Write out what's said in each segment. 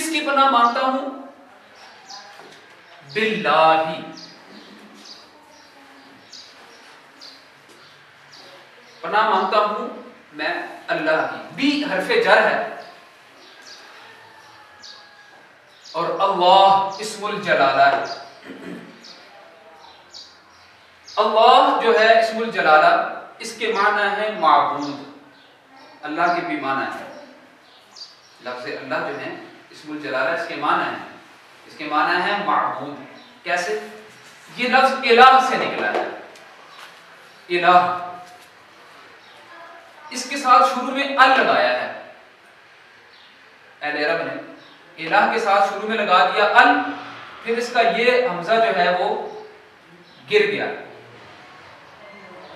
किसकी पनाह मांगता हूं? बिल्लाही, पनाह मांगता हूं मैं अल्लाह की। बी हरफे जर है और अल्लाह इस्मुल जलाला है। अल्लाह जो है इस्मुल जलाला, इसके माना है माबूद, अल्लाह के भी माना है। लफ्ज़ अल्लाह जो है इस्मुल जलाला, इसके माना है, इसके माना है माबूद। कैसे? ये लफ्ज़ इलाह से निकला है, इलाह, इसके साथ शुरू में अल लगाया है, अल अरब ने इलाह के साथ शुरू में लगा दिया अल, फिर इसका ये हमजा जो है वो गिर गया।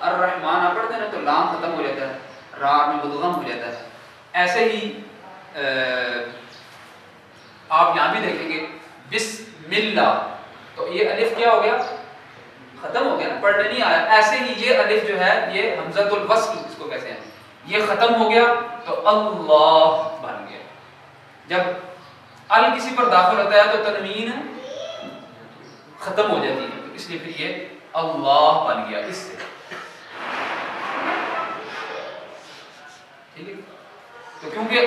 अर्रहमान आप पढ़ते हैं ना तो लाम खत्म हो जाता है, रा में मुदगम हो जाता है। ऐसे ही आप यहां भी देखेंगे बिस्मिल्लाह, तो ये अलिफ क्या हो गया? खत्म हो गया ना, पढ़ने नहीं आया। ऐसे ही ये अलिफ जो है ये हमजातुल वस्ल इसको कहते हैं, ये खत्म हो गया तो अल्लाह बन गया। जब अल किसी पर दाखिल होता है तो तनवीन खत्म हो जाती है, तो इसलिए फिर ये अल्लाह बन गया इससे। ठीक है, तो क्योंकि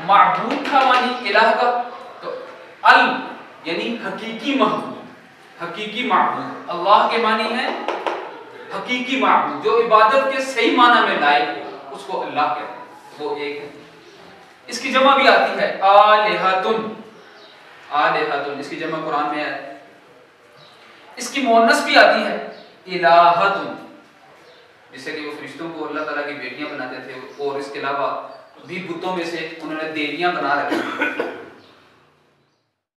माबूद का मानी इलाह का, तो अल यानी हकीकी महबूद, हकीकी माबूद। अल्लाह के मानी है हकीकी माबूद, जो इबादत के सही माना में लायक हो उसको अल्लाह कहते हैं, वो एक है। इसकी जमा भी आती है आलिहतुन, आलिहतुन इसकी जमा कुरान में है। इसकी मुअन्नस भी आती है इलाहतुन, जिससे कि वो फरिश्तों को अल्लाह ताला की बेटियां बनाते थे, और इसके अलावा भी बुतों में से उन्होंने देवियां बना रखी।